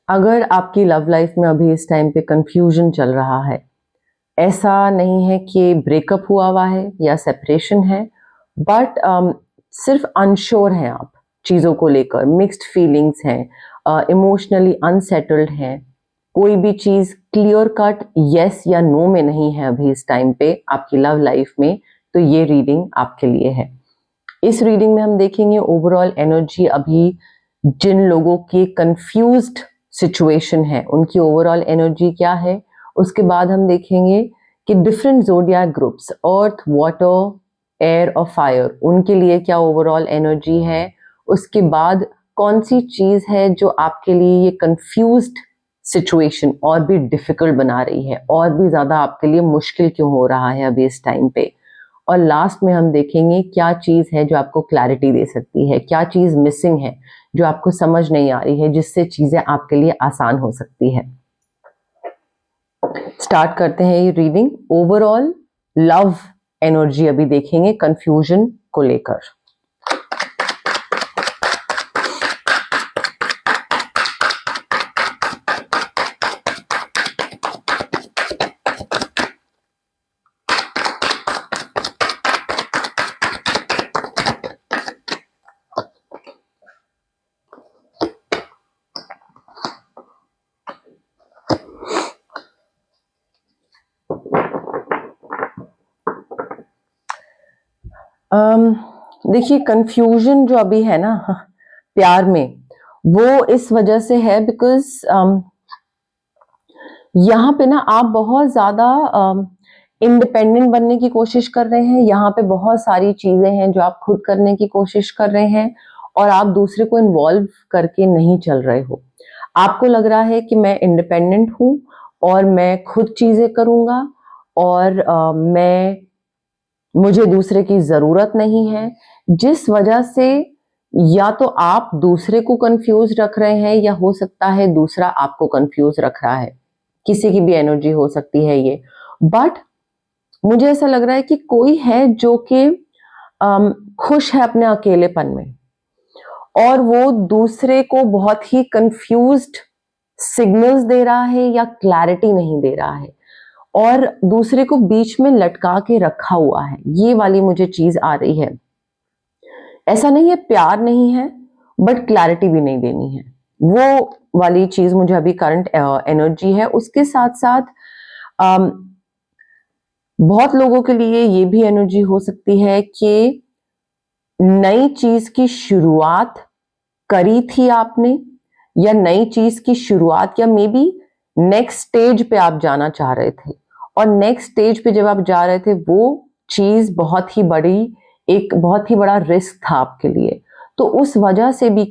अगर आपकी love life में अभी इस टाइम पे कंफ्यूजन चल रहा है, ऐसा नहीं है कि ब्रेकअप हुआ है या सेपरेशन है, बट सिर्फ अनश्योर हैं आप चीज़ों को लेकर, मिक्स्ड फीलिंग्स हैं, इमोशनली अनसेटल्ड हैं, कोई भी चीज़ क्लियर कट यस या नो में नहीं है अभी इस टाइम पे आपकी लव लाइफ में, तो ये रीडिंग आपके लिए है। इस रीडिंग में हम देखेंगे ओवरऑल एनर्जी अभी जिन लोगों की कंफ्यूज्ड सिचुएशन है उनकी ओवरऑल एनर्जी क्या है। उसके बाद हम देखेंगे कि डिफरेंट ज़ोडिएक ग्रुप्स अर्थ, वाटर, एयर और फायर उनके लिए क्या ओवरऑल एनर्जी है। उसके बाद कौन सी चीज़ है जो आपके लिए ये कंफ्यूज्ड सिचुएशन और भी डिफिकल्ट बना रही है, और भी ज़्यादा आपके लिए मुश्किल क्यों हो रहा है अभी इस टाइम पे। और लास्ट में हम देखेंगे क्या चीज़ है जो आपको क्लैरिटी दे सकती है, क्या चीज़ मिसिंग है जो आपको समझ नहीं आ रही है, जिससे चीज़ें आपके लिए आसान हो सकती है। स्टार्ट करते हैं ये रीडिंग। ओवरऑल लव एनर्जी अभी देखेंगे कंफ्यूजन को लेकर। देखिए कंफ्यूजन जो अभी है ना प्यार में, वो इस वजह से है बिकॉज यहाँ पे ना आप बहुत ज़्यादा इंडिपेंडेंट बनने की कोशिश कर रहे हैं। यहाँ पे बहुत सारी चीज़ें हैं जो आप खुद करने की कोशिश कर रहे हैं और आप दूसरे को इन्वॉल्व करके नहीं चल रहे हो। आपको लग रहा है कि मैं इंडिपेंडेंट हूँ और मैं खुद चीज़ें करूँगा और मुझे दूसरे की ज़रूरत नहीं है, जिस वजह से या तो आप दूसरे को कंफ्यूज रख रहे हैं या हो सकता है दूसरा आपको कंफ्यूज रख रहा है। किसी की भी एनर्जी हो सकती है ये, बट मुझे ऐसा लग रहा है कि कोई है जो कि खुश है अपने अकेलेपन में और वो दूसरे को बहुत ही कंफ्यूज्ड सिग्नल्स दे रहा है या क्लैरिटी नहीं दे रहा है और दूसरे को बीच में लटका के रखा हुआ है। ये वाली मुझे चीज आ रही है। ऐसा नहीं है प्यार नहीं है, बट क्लैरिटी भी नहीं देनी है, वो वाली चीज मुझे अभी करंट एनर्जी है। उसके साथ साथ अम, बहुत लोगों के लिए ये भी एनर्जी हो सकती है कि नई चीज की शुरुआत करी थी आपने या नई चीज की शुरुआत या मे बी नेक्स्ट स्टेज पे आप जाना चाह रहे थे और नेक्स्ट स्टेज पे जब आप जा रहे थे वो चीज बहुत ही बड़ी, एक बहुत ही बड़ा रिस्क था आपके लिए। तो उस वजह से भी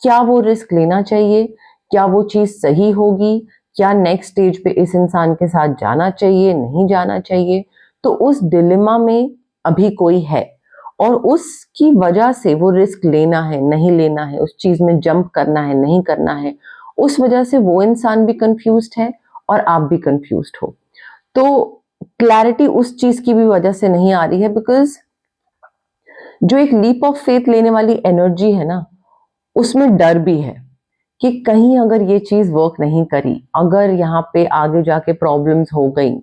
क्या वो रिस्क लेना चाहिए, क्या वो चीज सही होगी, क्या नेक्स्ट स्टेज पे इस इंसान के साथ जाना चाहिए नहीं जाना चाहिए, तो उस डिलेमा में अभी कोई है और उसकी वजह से वो रिस्क लेना है नहीं लेना है, उस चीज में जंप करना है नहीं करना है, उस वजह से वो इंसान भी कंफ्यूज्ड है और आप भी कंफ्यूज्ड हो। तो क्लैरिटी उस चीज की भी वजह से नहीं आ रही है बिकॉज जो एक लीप ऑफ फेथ लेने वाली एनर्जी है ना, उसमें डर भी है कि कहीं अगर ये चीज वर्क नहीं करी, अगर यहाँ पे आगे जाके प्रॉब्लम्स हो गई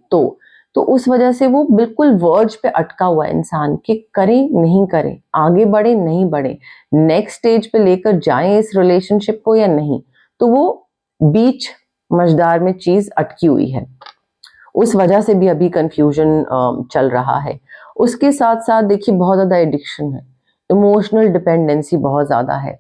तो उस वजह से वो बिल्कुल वर्ज पे अटका हुआ है इंसान कि करें नहीं करें, आगे बढ़े नहीं बढ़े, नेक्स्ट स्टेज पे लेकर जाएं इस रिलेशनशिप को या नहीं। तो वो बीच मझदार में चीज अटकी हुई है, उस वजह से भी अभी कंफ्यूजन चल रहा है। उसके साथ साथ देखिए बहुत ज्यादा एडिक्शन है, इमोशनल डिपेंडेंसी बहुत ज्यादा है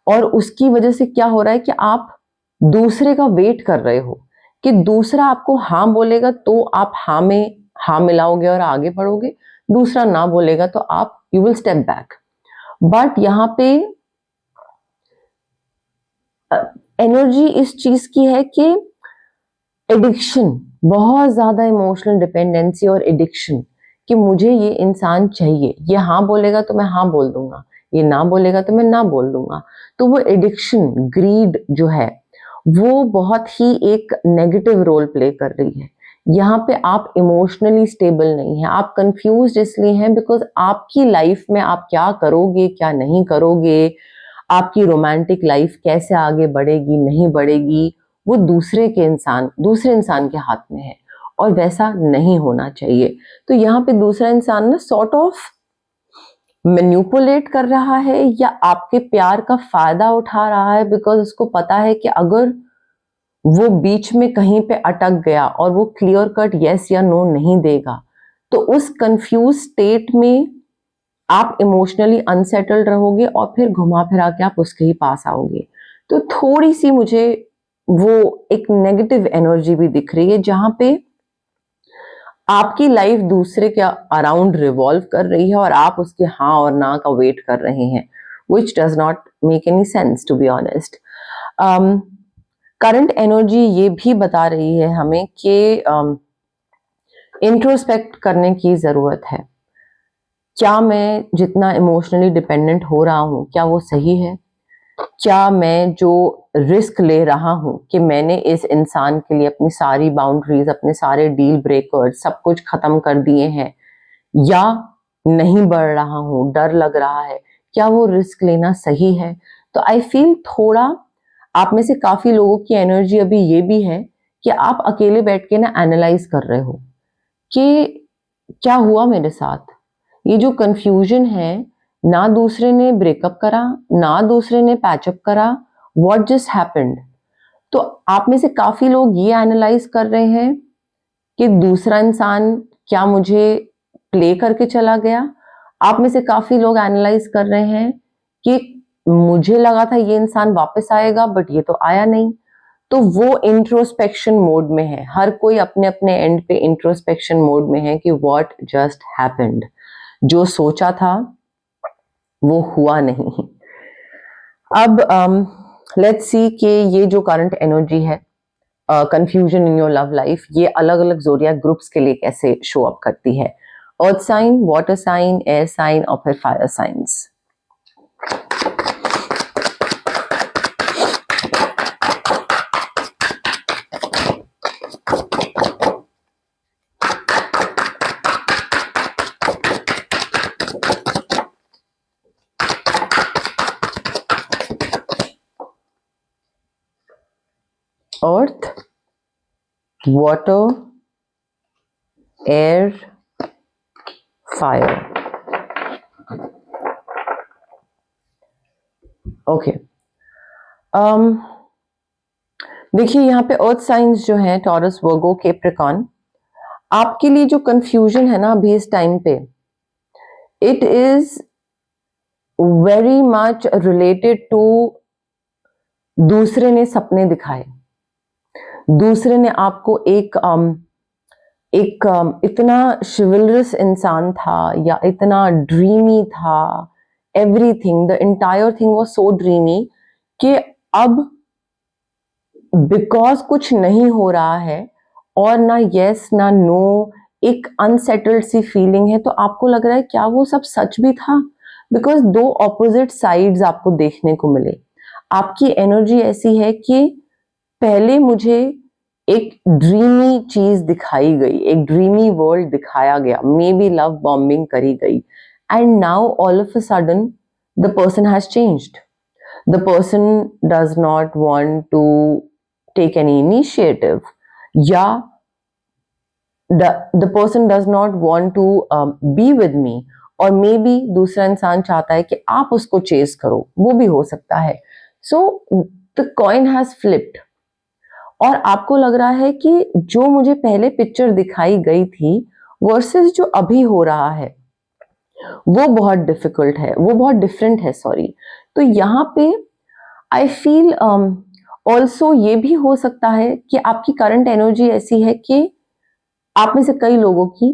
और उसकी वजह से क्या हो रहा है कि आप दूसरे का वेट कर रहे हो कि दूसरा आपको हाँ बोलेगा तो आप हाँ में हाँ मिलाओगे और आगे बढ़ोगे, दूसरा ना बोलेगा तो आप you will step back. But यहाँ पे एनर्जी इस चीज की है कि एडिक्शन, बहुत ज्यादा इमोशनल डिपेंडेंसी और एडिक्शन कि मुझे ये इंसान चाहिए, ये हाँ बोलेगा तो मैं हाँ बोल दूंगा, ये ना बोलेगा तो मैं ना बोल दूंगा। तो वो एडिक्शन, ग्रीड जो है वो बहुत ही एक नेगेटिव रोल प्ले कर रही है। यहाँ पे आप इमोशनली स्टेबल नहीं है, आप कंफ्यूज इसलिए हैं बिकॉज आपकी लाइफ में आप क्या करोगे क्या नहीं करोगे, आपकी रोमांटिक लाइफ कैसे आगे बढ़ेगी नहीं बढ़ेगी वो दूसरे इंसान के हाथ में है, और वैसा नहीं होना चाहिए। तो यहाँ पे दूसरा इंसान ना सॉर्ट ऑफ मैनिपुलेट कर रहा है या आपके प्यार का फायदा उठा रहा है, बिकॉज उसको पता है कि अगर वो बीच में कहीं पे अटक गया और वो क्लियर कट यस या नो नहीं देगा, तो उस कंफ्यूज स्टेट में आप इमोशनली अनसेटल्ड रहोगे और फिर घुमा फिरा के आप उसके ही पास आओगे। तो थोड़ी सी मुझे वो एक नेगेटिव एनर्जी भी दिख रही है, जहां पे आपकी लाइफ दूसरे के अराउंड रिवॉल्व कर रही है और आप उसके हाँ और ना का वेट कर रहे हैं, which does not make any sense to be honest. Current energy ये भी बता रही है हमें कि इंट्रोस्पेक्ट करने की जरूरत है। क्या मैं जितना इमोशनली डिपेंडेंट हो रहा हूं, क्या वो सही है? क्या मैं जो रिस्क ले रहा हूं कि मैंने इस इंसान के लिए अपनी सारी बाउंड्रीज, अपने सारे डील ब्रेकर्स सब कुछ खत्म कर दिए हैं, या नहीं बढ़ रहा हूं, डर लग रहा है, क्या वो रिस्क लेना सही है? तो आई फील थोड़ा आप में से काफी लोगों की एनर्जी अभी ये भी है कि आप अकेले बैठ के ना एनालाइज कर रहे हो कि क्या हुआ मेरे साथ। ये जो कंफ्यूजन है, ना दूसरे ने ब्रेकअप करा, ना दूसरे ने पैचअप करा, व्हाट जस्ट हैपेंड। तो आप में से काफी लोग ये एनालाइज कर रहे हैं कि दूसरा इंसान क्या मुझे प्ले करके चला गया। आप में से काफी लोग एनालाइज कर रहे हैं कि मुझे लगा था ये इंसान वापस आएगा बट ये तो आया नहीं। तो वो इंट्रोस्पेक्शन मोड में है, हर कोई अपने अपने एंड पे इंट्रोस्पेक्शन मोड में है कि व्हाट जस्ट हैपेंड। जो सोचा था वो हुआ नहीं। अब लेट्स सी कि ये जो करंट एनर्जी है, confusion in your love life, ये अलग अलग ज़ोडिएक ग्रुप्स के लिए कैसे शो अप करती है। Earth sign, water sign, air sign और फिर fire signs. Earth, water, air, fire. Okay, देखिए यहाँ पे अर्थ साइंस जो है टॉरस, वर्गो, कैप्रिकॉर्न, आपके लिए जो कंफ्यूजन है ना अभी इस टाइम पे, it is very much related to दूसरे ने सपने दिखाए, दूसरे ने आपको इतना शिवलरस इंसान था या इतना ड्रीमी था, everything, the entire thing was so dreamy कि अब बिकॉज कुछ नहीं हो रहा है और ना यस ना नो, एक अनसेटल्ड सी फीलिंग है, तो आपको लग रहा है क्या वो सब सच भी था। बिकॉज दो ऑपोजिट साइड्स आपको देखने को मिले। आपकी एनर्जी ऐसी है कि पहले मुझे एक ड्रीमी चीज दिखाई गई, एक ड्रीमी वर्ल्ड दिखाया गया, मे बी लव बॉम्बिंग करी गई, and now all of a sudden the person has changed. The person does not want to take any initiative, या the person does not want to be with me, और may be दूसरा इंसान चाहता है कि आप उसको चेस करो, वो भी हो सकता है। So the coin has flipped, और आपको लग रहा है कि जो मुझे पहले पिक्चर दिखाई गई थी वर्सेस जो अभी हो रहा है वो बहुत डिफिकल्ट है, वो बहुत डिफरेंट है, सॉरी। तो यहाँ पे आई फील ऑल्सो ये भी हो सकता है कि आपकी करंट एनर्जी ऐसी है कि आप में से कई लोगों की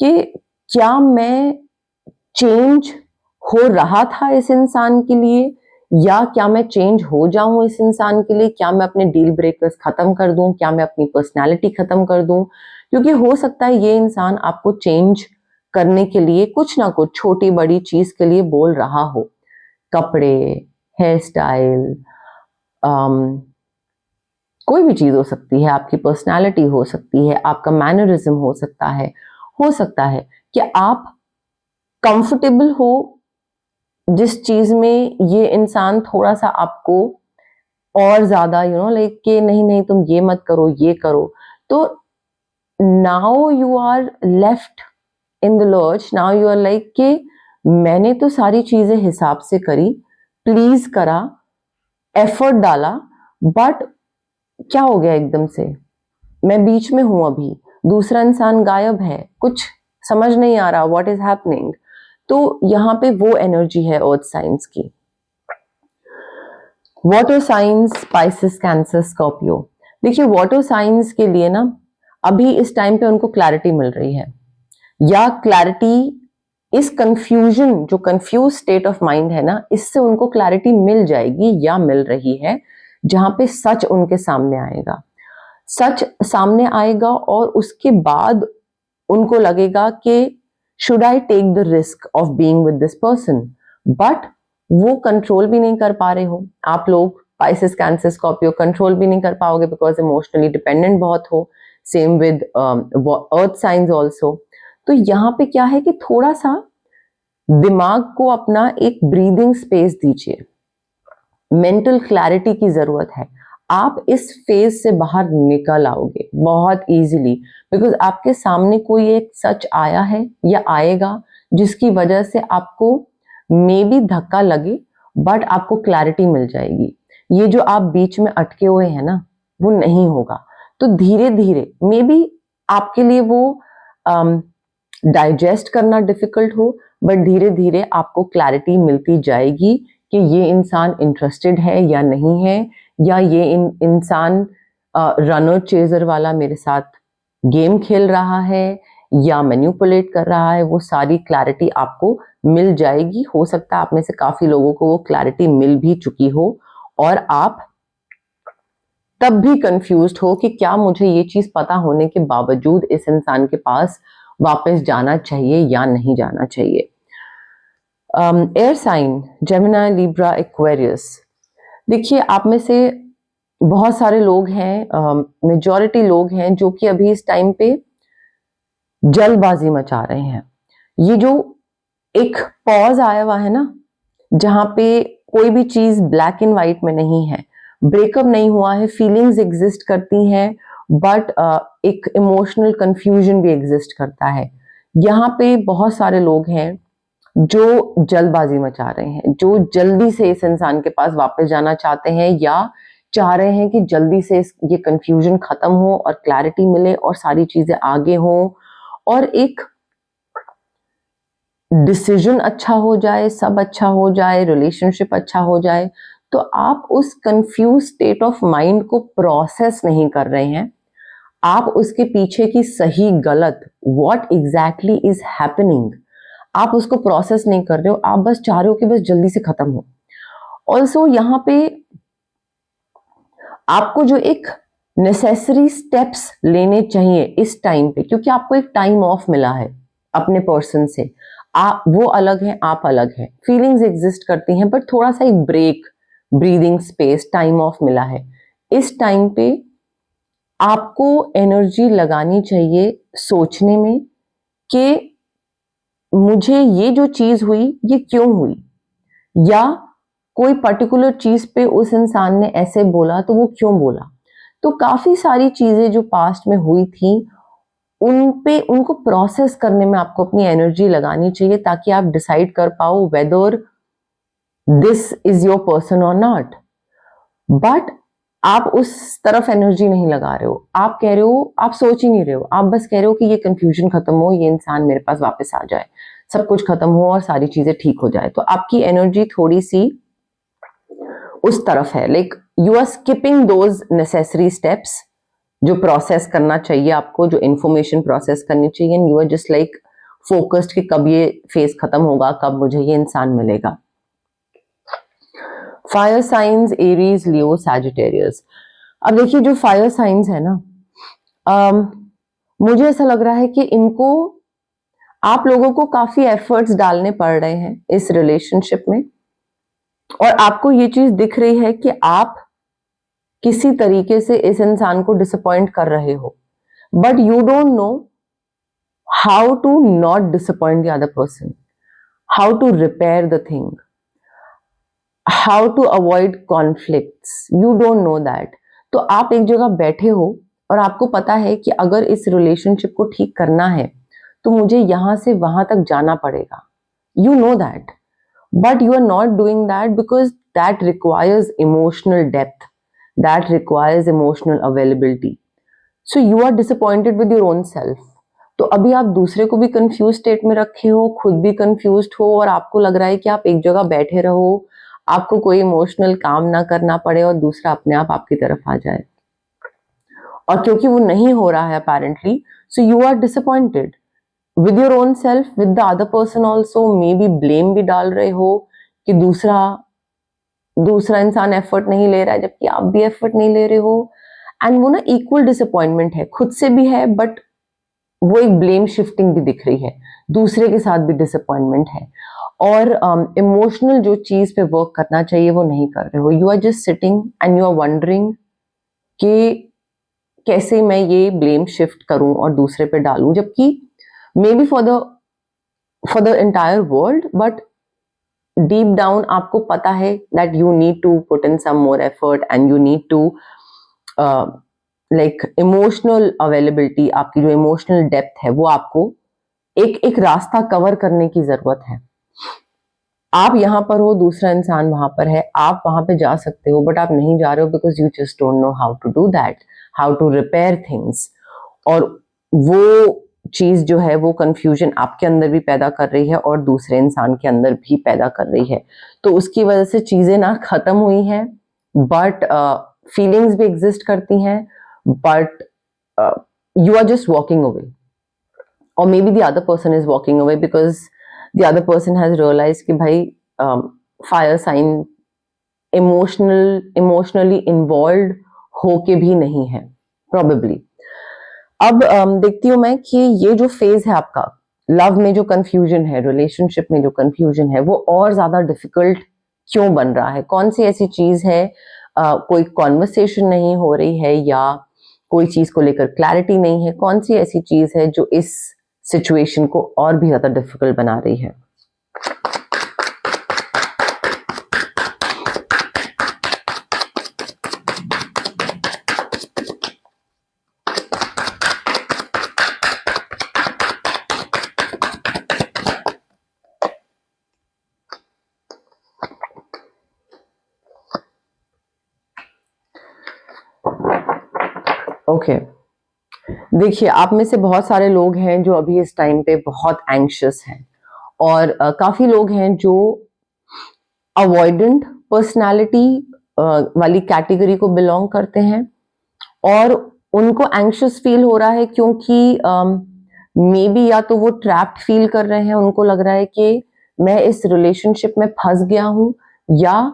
कि क्या मैं चेंज हो रहा था इस इंसान के लिए, या क्या मैं चेंज हो जाऊं इस इंसान के लिए, क्या मैं अपने डील ब्रेकर्स खत्म कर दूं, क्या मैं अपनी पर्सनालिटी खत्म कर दूं। क्योंकि हो सकता है ये इंसान आपको चेंज करने के लिए कुछ ना कुछ छोटी बड़ी चीज के लिए बोल रहा हो, कपड़े, हेयर स्टाइल, कोई भी चीज हो सकती है, आपकी पर्सनालिटी हो सकती है, आपका मैनरिज्म हो सकता है कि आप कंफर्टेबल हो जिस चीज में ये इंसान थोड़ा सा आपको और ज्यादा लाइक कि नहीं नहीं तुम ये मत करो, ये करो, तो now you are left in the lurch. Now you are like कि मैंने तो सारी चीजें हिसाब से करी, प्लीज करा, एफर्ट डाला, बट क्या हो गया एकदम से, मैं बीच में हूं, अभी दूसरा इंसान गायब है, कुछ समझ नहीं आ रहा व्हाट इज हैपनिंग। तो यहाँ पे वो एनर्जी है अर्थ साइंस की। Water signs, Pisces, Cancer, Scorpio. देखिए वाटर साइंस के लिए ना अभी इस टाइम पे उनको क्लैरिटी मिल रही है, या क्लैरिटी, इस कंफ्यूजन, जो कंफ्यूज स्टेट ऑफ माइंड है ना, इससे उनको क्लैरिटी मिल जाएगी या मिल रही है, जहां पे सच उनके सामने आएगा। सच सामने आएगा और उसके बाद उनको लगेगा कि should I take the risk of being with this person, but वो कंट्रोल भी नहीं कर पा रहे हो आप लोग। पाइसेस, कैंसर, स्कॉर्पियो कंट्रोल भी नहीं कर पाओगे बिकॉज इमोशनली डिपेंडेंट बहुत हो। Same with earth science also. तो यहाँ पे क्या है कि थोड़ा सा दिमाग को अपना एक ब्रीदिंग स्पेस दीजिए, मेंटल क्लैरिटी की जरूरत है। आप इस फेज से बाहर निकल आओगे बहुत इजीली, बिकॉज आपके सामने कोई एक सच आया है या आएगा जिसकी वजह से आपको मे बी धक्का लगे, बट आपको क्लैरिटी मिल जाएगी। ये जो आप बीच में अटके हुए हैं ना, वो नहीं होगा। तो धीरे धीरे मे बी आपके लिए वो डाइजेस्ट करना डिफिकल्ट हो, बट धीरे धीरे आपको क्लैरिटी मिलती जाएगी कि ये इंसान इंटरेस्टेड है या नहीं है, या ये इंसान रनर चेजर वाला मेरे साथ गेम खेल रहा है या मैन्युपुलेट कर रहा है। वो सारी क्लैरिटी आपको मिल जाएगी। हो सकता है आप में से काफी लोगों को वो क्लैरिटी मिल भी चुकी हो और आप तब भी कंफ्यूज्ड हो कि क्या मुझे ये चीज पता होने के बावजूद इस इंसान के पास वापस जाना चाहिए या नहीं जाना चाहिए। Air sign, Gemini, Libra, Aquarius. देखिए आप में से बहुत सारे लोग हैं, मेजॉरिटी लोग हैं जो कि अभी इस टाइम पे जल्दबाजी मचा रहे हैं। ये जो एक पॉज आया हुआ है ना, जहां पे कोई भी चीज ब्लैक एंड व्हाइट में नहीं है, ब्रेकअप नहीं हुआ है, फीलिंग्स एग्जिस्ट करती हैं, बट एक इमोशनल कंफ्यूजन भी एग्जिस्ट करता है। यहाँ पे बहुत सारे लोग हैं जो जल्दबाजी मचा रहे हैं, जो जल्दी से इस इंसान के पास वापस जाना चाहते हैं या चाह रहे हैं कि जल्दी से ये कंफ्यूजन खत्म हो और क्लैरिटी मिले और सारी चीजें आगे हो और एक डिसीजन अच्छा हो जाए, सब अच्छा हो जाए, रिलेशनशिप अच्छा हो जाए। तो आप उस कंफ्यूज स्टेट ऑफ माइंड को प्रोसेस नहीं कर रहे हैं। आप उसके पीछे की सही गलत, व्हाट एग्जैक्टली इज हैपनिंग, आप उसको प्रोसेस नहीं कर रहे हो। आप बस चाह रहे हो कि बस जल्दी से खत्म हो। ऑल्सो यहाँ पे आपको जो एक नेसेसरी स्टेप्स लेने चाहिए इस टाइम पे, क्योंकि आपको एक टाइम ऑफ मिला है अपने पर्सन से। आप वो अलग है, आप अलग है, फीलिंग्स एग्जिस्ट करती हैं, बट थोड़ा सा एक break, breathing space, time off मिला है। इस टाइम पे आपको एनर्जी लगानी चाहिए सोचने में कि मुझे ये जो चीज हुई ये क्यों हुई, या कोई पर्टिकुलर चीज पे उस इंसान ने ऐसे बोला तो वो क्यों बोला। तो काफी सारी चीजें जो पास्ट में हुई थी उन पे, उनको प्रोसेस करने में आपको अपनी एनर्जी लगानी चाहिए, ताकि आप डिसाइड कर पाओ whether this is your person और नॉट। बट आप उस तरफ एनर्जी नहीं लगा रहे हो। आप कह रहे हो, आप सोच ही नहीं रहे हो, आप बस कह रहे हो कि ये कंफ्यूजन खत्म हो, ये इंसान मेरे पास वापस आ जाए, सब कुछ खत्म हो और सारी चीजें ठीक हो जाए। तो आपकी एनर्जी थोड़ी सी उस तरफ है, like you are skipping those necessary steps जो प्रोसेस करना चाहिए आपको, जो इंफॉर्मेशन प्रोसेस करनी चाहिए, and you are just like focused कि कब ये फेज खत्म होगा, कब मुझे ये इंसान मिलेगा। फायर साइंस, एरीज, लियो, सैजिटेरियस। अब देखिए जो फायर साइंस है ना, मुझे ऐसा लग रहा है कि इनको, आप लोगों को काफी एफर्ट्स डालने पड़ रहे हैं इस रिलेशनशिप में, और आपको ये चीज दिख रही है कि आप किसी तरीके से इस इंसान को डिसअपॉइंट कर रहे हो, but you don't know how to not disappoint the other person, how to repair the thing. How to avoid conflicts, you don't know that. तो आप एक जगह बैठे हो और आपको पता है कि अगर इस रिलेशनशिप को ठीक करना है तो मुझे यहां से वहां तक जाना पड़ेगा, you know that, but you are not doing that because that requires emotional depth, that requires emotional availability, so you are disappointed with your own self। तो अभी आप दूसरे को भी कंफ्यूज स्टेट में रखे हो, खुद भी कंफ्यूज्ड हो, और आपको लग रहा है कि आप एक जगह बैठे रहो, आपको कोई इमोशनल काम ना करना पड़े और दूसरा अपने आप आपकी तरफ आ जाए, और क्योंकि वो नहीं हो रहा है apparently, so you are disappointed with your own self, with the other person also, maybe blame भी डाल रहे हो कि दूसरा दूसरा इंसान एफर्ट नहीं ले रहा है जबकि आप भी एफर्ट नहीं ले रहे हो, एंड वो ना इक्वल डिसअपॉइंटमेंट है, खुद से भी है बट वो एक ब्लेम शिफ्टिंग भी दिख रही है, दूसरे के साथ भी डिसअपॉइंटमेंट है, और इमोशनल जो चीज पे वर्क करना चाहिए वो नहीं कर रहे हो, you are just sitting and you are wondering कि कैसे मैं ये ब्लेम शिफ्ट करूं और दूसरे पे डालूं, जबकि maybe for the entire world, but deep down आपको पता है that you need to put in some more effort and you need to like emotional availability, आपकी जो इमोशनल डेप्थ है वो आपको एक रास्ता कवर करने की जरूरत है। आप यहाँ पर हो, दूसरा इंसान वहां पर है, आप वहां पे जा सकते हो बट आप नहीं जा रहे हो because you just don't know how to do that, how to repair things, और वो चीज जो है वो कंफ्यूजन आपके अंदर भी पैदा कर रही है और दूसरे इंसान के अंदर भी पैदा कर रही है, तो उसकी वजह से चीजें ना खत्म हुई हैं, बट फीलिंग्स भी एग्जिस्ट करती हैं, but you are just walking away, or maybe the other person is walking away because the other person has realized कि भाई फायर साइन इमोशनली इन्वॉल्व होके भी नहीं है probably। अब देखती हूँ मैं कि ये जो फेज है आपका, लव में जो कंफ्यूजन है, रिलेशनशिप में जो कंफ्यूजन है, वो और ज्यादा डिफिकल्ट क्यों बन रहा है, कौन सी ऐसी चीज है, कोई कॉन्वर्सेशन नहीं हो रही है या कोई चीज को लेकर क्लैरिटी नहीं है, कौन सी ऐसी चीज है जो इस सिचुएशन को और भी ज्यादा डिफिकल्ट बना रही है। ओके, देखिए आप में से बहुत सारे लोग हैं जो अभी इस टाइम पे बहुत एंग्शियस हैं, और काफी लोग हैं जो अवॉइडेंट पर्सनालिटी वाली कैटेगरी को बिलोंग करते हैं, और उनको एंग्शियस फील हो रहा है क्योंकि मे बी या तो वो ट्रैप्ड फील कर रहे हैं, उनको लग रहा है कि मैं इस रिलेशनशिप में फंस गया हूं, या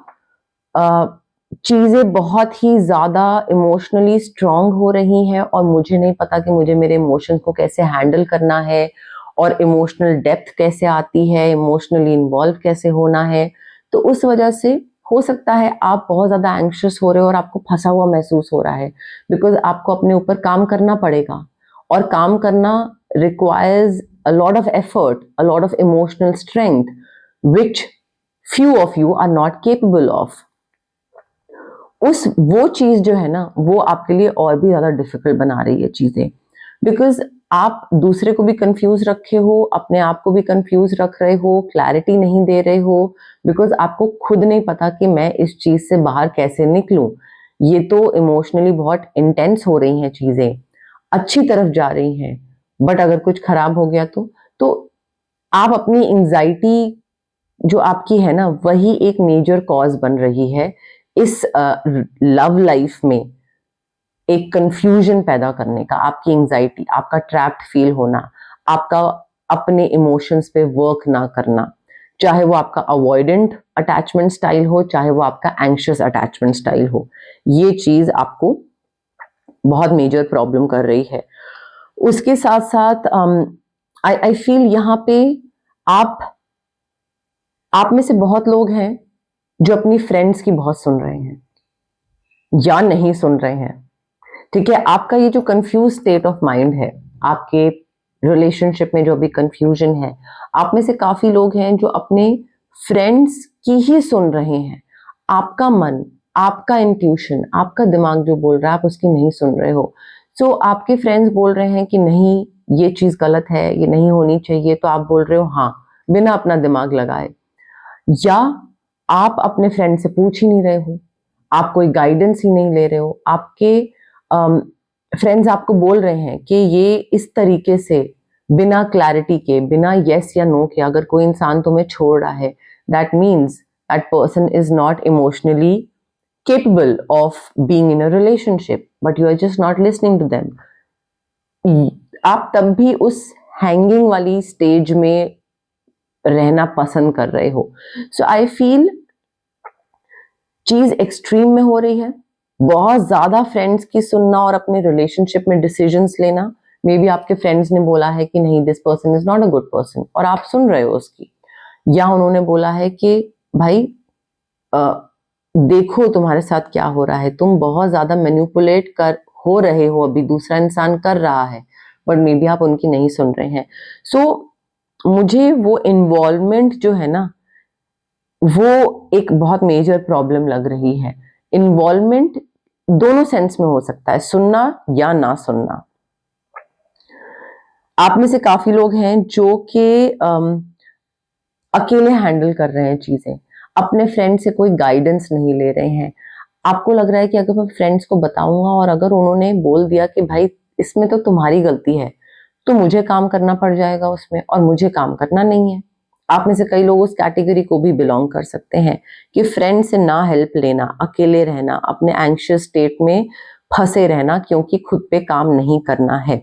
चीजें बहुत ही ज्यादा इमोशनली स्ट्रांग हो रही हैं और मुझे नहीं पता कि मुझे मेरे इमोशंस को कैसे हैंडल करना है, और इमोशनल डेप्थ कैसे आती है, इमोशनली इन्वॉल्व कैसे होना है। तो उस वजह से हो सकता है आप बहुत ज्यादा एंग्शियस हो रहे हो और आपको फंसा हुआ महसूस हो रहा है, बिकॉज आपको अपने ऊपर काम करना पड़ेगा, और काम करना requires a lot of effort, a lot of emotional strength which few of you are not capable of। वो चीज जो है ना वो आपके लिए और भी ज्यादा डिफिकल्ट बना रही है चीजें, बिकॉज आप दूसरे को भी कंफ्यूज रखे हो, अपने आप को भी कंफ्यूज रख रहे हो, क्लैरिटी नहीं दे रहे हो, बिकॉज आपको खुद नहीं पता कि मैं इस चीज से बाहर कैसे निकलूं। ये तो इमोशनली बहुत इंटेंस हो रही हैं चीजें, अच्छी तरफ जा रही हैं, बट अगर कुछ खराब हो गया तो आप अपनी एंजाइटी जो आपकी है ना वही एक मेजर कॉज बन रही है इस लव लाइफ में एक कंफ्यूजन पैदा करने का। आपकी एंजाइटी, आपका ट्रैप्ड फील होना, आपका अपने इमोशंस पे वर्क ना करना, चाहे वो आपका अवॉइडेंट अटैचमेंट स्टाइल हो, चाहे वो आपका एंग्शियस अटैचमेंट स्टाइल हो, ये चीज आपको बहुत मेजर प्रॉब्लम कर रही है। उसके साथ साथ आई फील यहाँ पे आप में से बहुत लोग हैं जो अपनी फ्रेंड्स की बहुत सुन रहे हैं या नहीं सुन रहे हैं, ठीक है। आपका ये जो कंफ्यूज स्टेट ऑफ माइंड है, आपके रिलेशनशिप में जो अभी कंफ्यूजन है, आप में से काफी लोग हैं जो अपने फ्रेंड्स की ही सुन रहे हैं, आपका मन, आपका इंट्यूशन, आपका दिमाग जो बोल रहा है आप उसकी नहीं सुन रहे हो। सो आपके फ्रेंड्स बोल रहे हैं कि नहीं ये चीज गलत है, ये नहीं होनी चाहिए, तो आप बोल रहे हो हाँ, बिना अपना दिमाग लगाए। या आप अपने फ्रेंड से पूछ ही नहीं रहे हो, आप कोई गाइडेंस ही नहीं ले रहे हो, आपके फ्रेंड्स आपको बोल रहे हैं कि ये इस तरीके से बिना क्लैरिटी के, बिना यस या नो के अगर कोई इंसान तुम्हें छोड़ रहा है, that means that person is not emotionally capable of being in a relationship, but you are just not listening to them. आप तब भी उस हैंगिंग वाली स्टेज में रहना पसंद कर रहे हो। सो आई फील चीज एक्सट्रीम में हो रही है, बहुत ज्यादा फ्रेंड्स की सुनना और अपने रिलेशनशिप में डिसीजंस लेना। मे बी आपके फ्रेंड्स ने बोला है कि नहीं this person is not a good person और आप सुन रहे हो उसकी, या उन्होंने बोला है कि भाई देखो तुम्हारे साथ क्या हो रहा है, तुम बहुत ज्यादा मैनिपुलेट कर हो रहे हो, अभी दूसरा इंसान कर रहा है, बट मे बी आप उनकी नहीं सुन रहे हैं। सो मुझे वो इन्वॉल्वमेंट जो है ना, वो एक बहुत मेजर प्रॉब्लम लग रही है। इन्वॉल्वमेंट दोनों सेंस में हो सकता है, सुनना या ना सुनना। आप में से काफी लोग हैं जो कि अकेले हैंडल कर रहे हैं चीजें, अपने फ्रेंड से कोई गाइडेंस नहीं ले रहे हैं। आपको लग रहा है कि अगर मैं फ्रेंड्स को बताऊंगा और अगर उन्होंने बोल दिया कि भाई इसमें तो तुम्हारी गलती है, तो मुझे काम करना पड़ जाएगा उसमें, और मुझे काम करना नहीं है। आप में से कई लोग उस कैटेगरी को भी बिलोंग कर सकते हैं कि फ्रेंड से ना हेल्प लेना, अकेले रहना, अपने एंग्शियस स्टेट में फंसे रहना क्योंकि खुद पे काम नहीं करना है।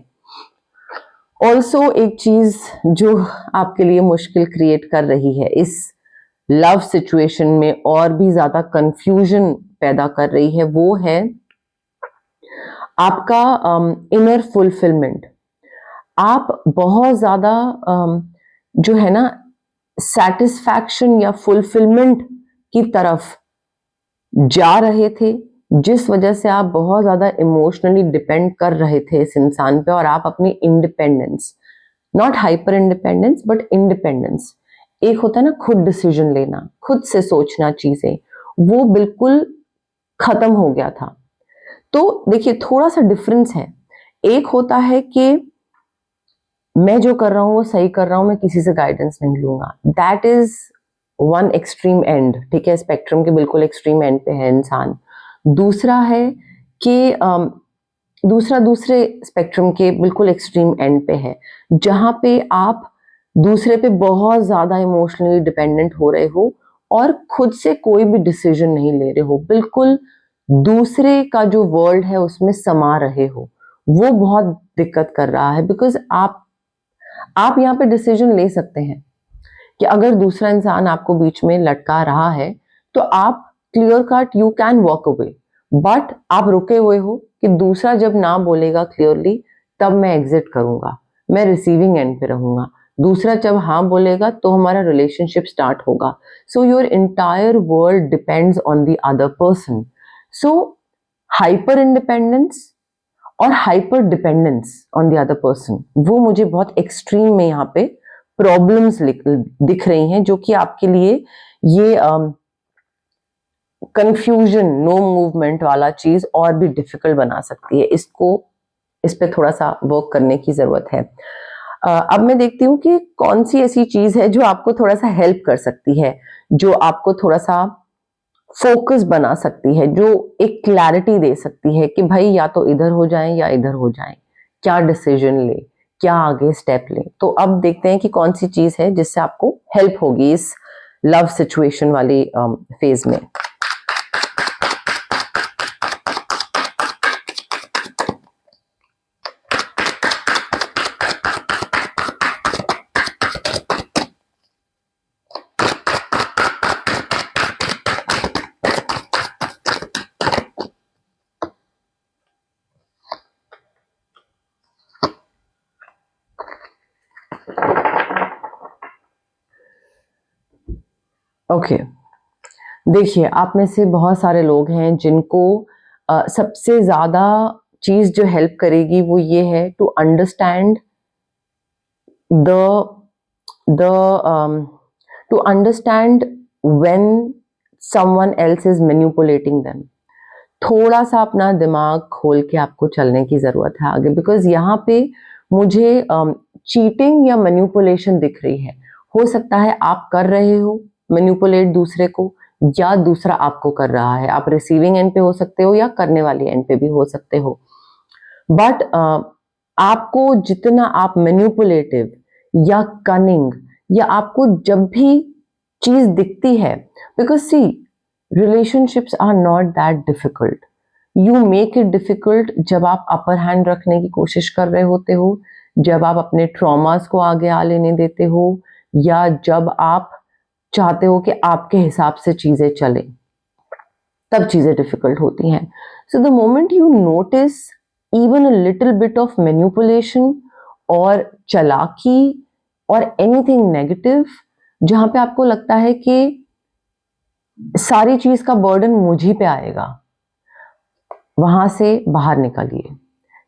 ऑल्सो एक चीज जो आपके लिए मुश्किल क्रिएट कर रही है इस लव सिचुएशन में और भी ज्यादा कंफ्यूजन पैदा कर रही है, वो है आपका इनर फुलफिलमेंट। आप बहुत ज्यादा जो है ना सेटिस्फैक्शन या फुलफिलमेंट की तरफ जा रहे थे, जिस वजह से आप बहुत ज्यादा इमोशनली डिपेंड कर रहे थे इस इंसान पे, और आप अपनी independence, not hyper independence but independence, एक होता है ना खुद डिसीजन लेना, खुद से सोचना चीजें, वो बिल्कुल खत्म हो गया था। तो देखिए थोड़ा सा डिफरेंस है, एक होता है कि मैं जो कर रहा हूं वो सही कर रहा हूं, मैं किसी से गाइडेंस नहीं लूंगा, that is one extreme and, ठीक है, स्पेक्ट्रम के बिल्कुल एक्सट्रीम एंड पे है इंसान। दूसरा है कि दूसरे स्पेक्ट्रम के बिल्कुल एक्सट्रीम एंड पे है, जहां पे आप दूसरे पे बहुत ज्यादा इमोशनली डिपेंडेंट हो रहे हो और खुद से कोई भी डिसीजन नहीं ले रहे हो, बिल्कुल दूसरे का जो वर्ल्ड है उसमें समा रहे हो। वो बहुत दिक्कत कर रहा है, बिकॉज आप यहाँ पे डिसीजन ले सकते हैं कि अगर दूसरा इंसान आपको बीच में लटका रहा है तो आप clear cut you can walk away, but आप रुके हुए हो कि दूसरा जब ना बोलेगा क्लियरली तब मैं एग्जिट करूंगा, मैं रिसीविंग एंड पे रहूंगा, दूसरा जब हाँ बोलेगा तो हमारा रिलेशनशिप स्टार्ट होगा। So your entire world depends on the other person. So hyper independence और hyper dependence on the other person, वो मुझे बहुत एक्सट्रीम में यहाँ पे प्रॉब्लम्स दिख रही हैं, जो कि आपके लिए ये कंफ्यूजन, नो मूवमेंट वाला चीज और भी डिफिकल्ट बना सकती है। इस पे थोड़ा सा वर्क करने की जरूरत है। अब मैं देखती हूँ कि कौन सी ऐसी चीज है जो आपको थोड़ा सा हेल्प कर सकती है, जो आपको थोड़ा सा फोकस बना सकती है, जो एक क्लैरिटी दे सकती है कि भाई या तो इधर हो जाए या इधर हो जाए, क्या डिसीजन ले, क्या आगे स्टेप ले। तो अब देखते हैं कि कौन सी चीज है जिससे आपको हेल्प होगी इस लव सिचुएशन वाली फेज में। ओके देखिए, आप में से बहुत सारे लोग हैं जिनको सबसे ज्यादा चीज जो हेल्प करेगी वो ये है to understand the the to understand when someone else is manipulating them. थोड़ा सा अपना दिमाग खोल के आपको चलने की जरूरत है आगे, बिकॉज यहाँ पे मुझे चीटिंग या मैनिपुलेशन दिख रही है. हो सकता है आप कर रहे हो मैनिपुलेट दूसरे को, या दूसरा आपको कर रहा है. आप रिसीविंग एंड पे हो सकते हो या करने वाली एंड पे भी हो सकते हो. बट आपको जितना आप मैनिपुलेटिव या कनिंग, या आपको जब भी चीज दिखती है, because see relationships are not that difficult. You make it difficult जब आप अपर हैंड रखने की कोशिश कर रहे होते हो, जब आप अपने ट्रॉमास को आगे आ लेने देते हो, या जब आप चाहते हो कि आपके हिसाब से चीजें चले, तब चीजें डिफिकल्ट होती हैं. So the moment you notice even a little bit of manipulation और चालाकी और एनीथिंग नेगेटिव, जहां पे आपको लगता है कि सारी चीज का बर्डन मुझी पे आएगा, वहां से बाहर निकलिए.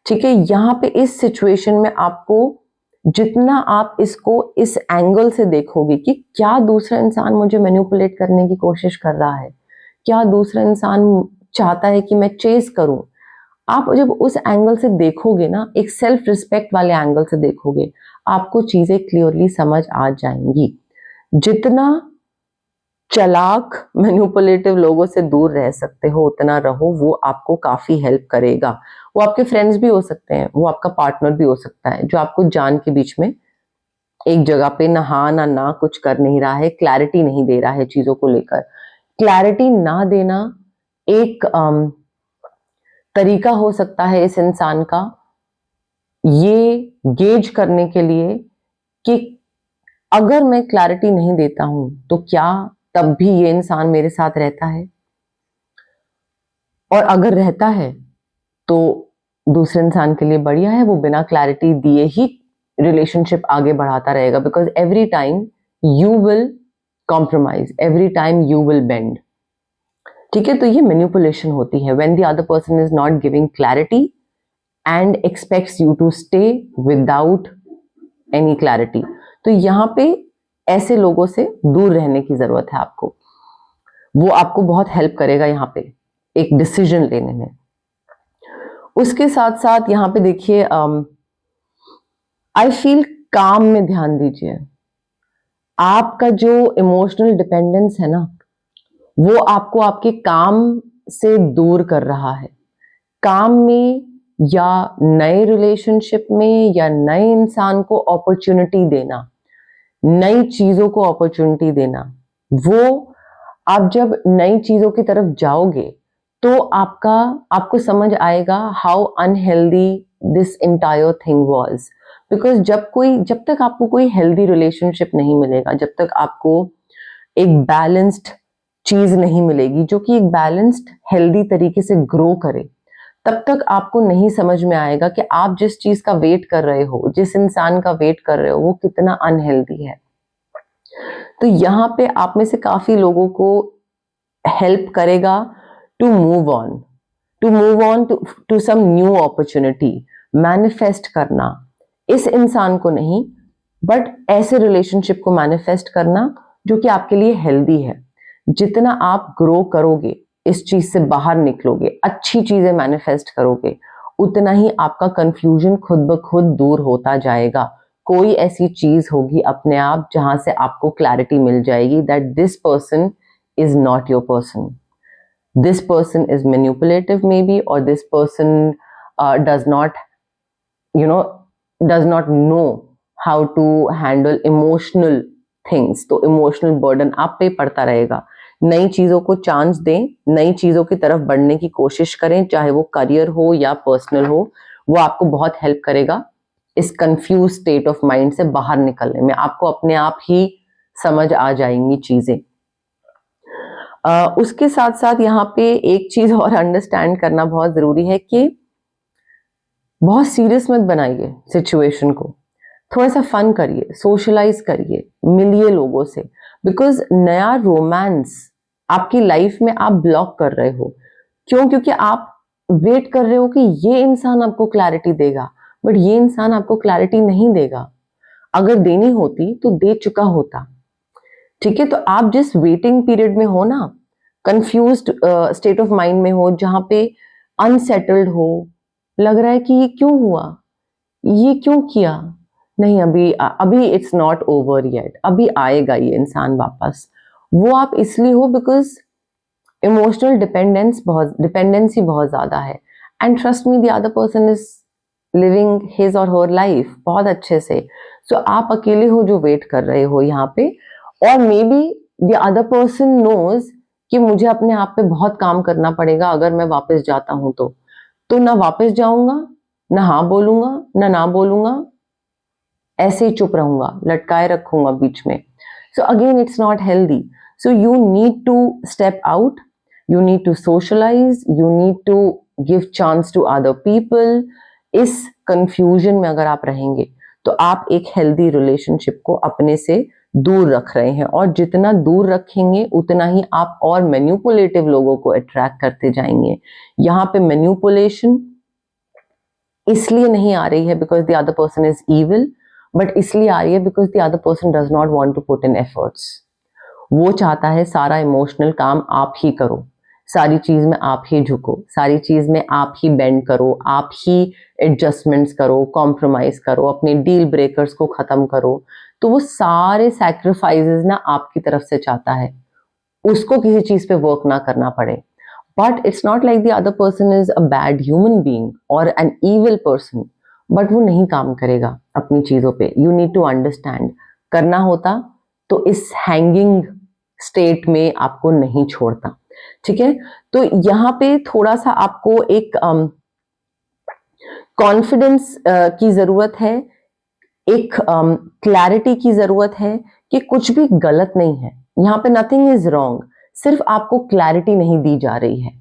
ठीक है, यहां पे इस सिचुएशन में आपको जितना आप इसको इस एंगल से देखोगे कि क्या दूसरा इंसान मुझे मैनिपुलेट करने की कोशिश कर रहा है, क्या दूसरा इंसान चाहता है कि मैं चेस करूं, आप जब उस एंगल से देखोगे ना, एक सेल्फ रिस्पेक्ट वाले एंगल से देखोगे, आपको चीजें क्लियरली समझ आ जाएंगी. जितना चालाक मैनिपुलेटिव लोगों से दूर रह सकते हो उतना रहो, वो आपको काफी हेल्प करेगा. वो आपके फ्रेंड्स भी हो सकते हैं, वो आपका पार्टनर भी हो सकता है, जो आपको जान के बीच में एक जगह पे ना हाँ ना कुछ कर नहीं रहा है, क्लैरिटी नहीं दे रहा है चीजों को लेकर. क्लैरिटी ना देना एक तरीका हो सकता है इस इंसान का, ये गेज करने के लिए कि अगर मैं क्लैरिटी नहीं देता हूं तो क्या तब भी ये इंसान मेरे साथ रहता है, और अगर रहता है तो दूसरे इंसान के लिए बढ़िया है, वो बिना क्लैरिटी दिए ही रिलेशनशिप आगे बढ़ाता रहेगा. Because every time you will compromise, every time you will bend. ठीक है, तो ये मैनिपुलेशन होती है when the other person is not giving clarity and expects you to stay without any clarity. तो यहाँ पे ऐसे लोगों से दूर रहने की जरूरत है आपको. वो आपको बहुत हेल्प करेगा यहाँ पे एक डिसीजन लेने में. उसके साथ साथ यहाँ पे देखिए, आई फील काम में ध्यान दीजिए. आपका जो इमोशनल डिपेंडेंस है ना, वो आपको आपके काम से दूर कर रहा है. काम में या नए रिलेशनशिप में या नए इंसान को अपॉर्चुनिटी देना, नई चीजों को अपॉर्चुनिटी देना, वो आप जब नई चीजों की तरफ जाओगे तो आपको समझ आएगा how unhealthy this entire thing was. Because जब तक आपको कोई हेल्दी रिलेशनशिप नहीं मिलेगा, जब तक आपको एक बैलेंस्ड चीज नहीं मिलेगी जो कि एक बैलेंस्ड हेल्दी तरीके से ग्रो करे, तब तक आपको नहीं समझ में आएगा कि आप जिस चीज का वेट कर रहे हो, जिस इंसान का वेट कर रहे हो, वो कितना अनहेल्दी है. तो यहाँ पे आप में से काफी लोगों को हेल्प करेगा to move on to some new opportunity. Manifest करना, इस इंसान को नहीं बट ऐसे रिलेशनशिप को मैनिफेस्ट करना जो कि आपके लिए हेल्दी है. जितना आप ग्रो करोगे, इस चीज से बाहर निकलोगे, अच्छी चीजें मैनिफेस्ट करोगे, उतना ही आपका कंफ्यूजन खुद ब खुद दूर होता जाएगा. कोई ऐसी चीज होगी अपने आप जहां से आपको क्लैरिटी मिल जाएगी that this person is not your person. This person is manipulative may be, और this person does not know how to handle emotional things. तो इमोशनल बर्डन आप पे पड़ता रहेगा. नई चीजों को चांस दें, नई चीजों की तरफ बढ़ने की कोशिश करें, चाहे वो करियर हो या पर्सनल हो. वो आपको बहुत हेल्प करेगा इस कंफ्यूज स्टेट ऑफ माइंड से बाहर निकलने में. आपको अपने आप ही समझ आ जाएंगी चीजें. उसके साथ साथ यहाँ पे एक चीज और अंडरस्टैंड करना बहुत जरूरी है कि बहुत सीरियस मत बनाइए सिचुएशन को. थोड़ा सा फन करिए, सोशलाइज करिए, मिलिए लोगों से. बिकॉज नया रोमांस आपकी लाइफ में आप ब्लॉक कर रहे हो. क्यों? क्योंकि आप वेट कर रहे हो कि ये इंसान आपको क्लैरिटी देगा, बट ये इंसान आपको क्लैरिटी नहीं देगा. अगर देनी होती तो दे चुका होता. ठीक है, तो आप जिस वेटिंग पीरियड में हो ना, कंफ्यूज्ड स्टेट ऑफ माइंड में हो, जहां पे अनसेटल्ड हो, लग रहा है कि ये क्यों हुआ, ये क्यों किया, नहीं अभी अभी इट्स नॉट ओवर येट, अभी आएगा ये इंसान वापस, वो आप इसलिए हो बिकॉज इमोशनल डिपेंडेंसी बहुत ज्यादा है। And trust me, the other person is living his और हर लाइफ बहुत अच्छे से। सो आप अकेले हो जो वेट कर रहे हो यहाँ पे, और maybe the other person knows कि मुझे अपने आप पे बहुत काम करना पड़ेगा अगर मैं वापस जाता हूं तो ना वापस जाऊंगा, ना हाँ बोलूंगा ना बोलूंगा, ऐसे ही चुप रहूंगा, लटकाए रखूंगा बीच में। So again it's not healthy. So you need to step out, you need to socialize, you need to give chance to other people। इस confusion में अगर आप रहेंगे तो आप एक healthy relationship को अपने से दूर रख रहे हैं, और जितना दूर रखेंगे उतना ही आप और मैन्युपुलेटिव लोगों को अट्रैक्ट करते जाएंगे। यहाँ पे मैन्युपुलेशन इसलिए नहीं आ रही है because the other person is evil, but इसलिए आ रही है because the other person does not want to put in efforts. वो चाहता है सारा इमोशनल काम आप ही करो, सारी चीज में आप ही झुको, सारी चीज में आप ही बेंड करो, आप ही एडजस्टमेंट्स करो, कॉम्प्रोमाइज करो, अपने डील ब्रेकर्स को खत्म करो। तो वो सारे सैक्रिफाइसेस ना आपकी तरफ से चाहता है, उसको किसी चीज पे वर्क ना करना पड़े। But it's not like the other person is a bad human being और एन इविल पर्सन, बट वो नहीं काम करेगा अपनी चीजों पे। यू नीड टू अंडरस्टैंड, करना होता तो इस हैंगिंग स्टेट में आपको नहीं छोड़ता, ठीक है। तो यहाँ पे थोड़ा सा आपको एक कॉन्फिडेंस की जरूरत है, एक क्लैरिटी की जरूरत है कि कुछ भी गलत नहीं है, यहाँ पे नथिंग इज रॉन्ग, सिर्फ आपको क्लैरिटी नहीं दी जा रही है।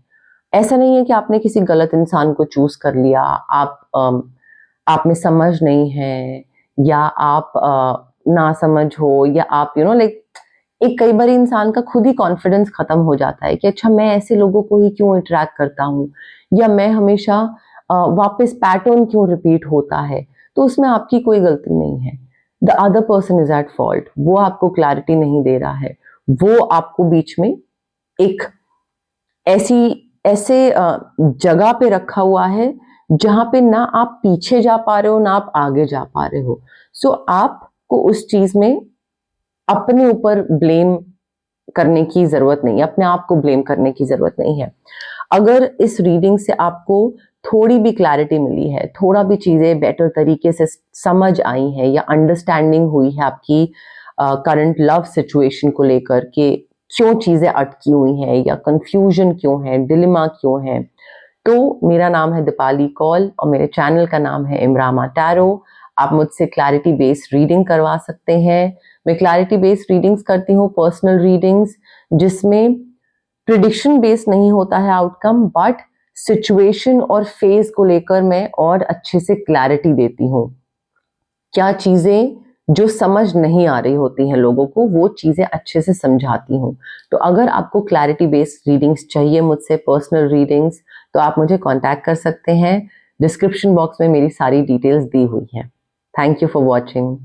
ऐसा नहीं है कि आपने किसी गलत इंसान को चूज कर लिया, आप में समझ नहीं है, या आप ना समझ हो, या आप लाइक एक कई बार इंसान का खुद ही कॉन्फिडेंस खत्म हो जाता है कि अच्छा मैं ऐसे लोगों को ही क्यों अट्रैक्ट करता हूँ, या मैं हमेशा वापस पैटर्न क्यों रिपीट होता है। तो उसमें आपकी कोई गलती नहीं है, the other person is at fault. वो आपको क्लैरिटी नहीं दे रहा है, वो आपको बीच में एक ऐसे जगह पे रखा हुआ है जहां पे ना आप पीछे जा पा रहे हो ना आप आगे जा पा रहे हो। सो आपको उस चीज में अपने ऊपर ब्लेम करने की जरूरत नहीं है, अपने आप को ब्लेम करने की जरूरत नहीं है। अगर इस रीडिंग से आपको थोड़ी भी क्लैरिटी मिली है, थोड़ा भी चीजें बेटर तरीके से समझ आई हैं, या अंडरस्टैंडिंग हुई है आपकी करंट लव सिचुएशन को लेकर के क्यों चीजें अटकी हुई हैं, या कंफ्यूजन क्यों है, डिलेमा क्यों है, तो मेरा नाम है दीपाली कौल और मेरे चैनल का नाम है इमरामा टैरो। आप मुझसे क्लैरिटी बेस्ड रीडिंग करवा सकते हैं। मैं क्लैरिटी बेस्ड रीडिंग्स करती हूँ, पर्सनल रीडिंग्स, जिसमें प्रिडिक्शन बेस्ड नहीं होता है आउटकम, बट सिचुएशन और फेज को लेकर मैं और अच्छे से क्लैरिटी देती हूँ। क्या चीजें जो समझ नहीं आ रही होती हैं लोगों को, वो चीजें अच्छे से समझाती हूँ। तो अगर आपको क्लैरिटी बेस्ड रीडिंग्स चाहिए मुझसे, पर्सनल रीडिंग्स, तो आप मुझे कांटेक्ट कर सकते हैं। डिस्क्रिप्शन बॉक्स में मेरी सारी डिटेल्स दी हुई हैं। Thank you for watching.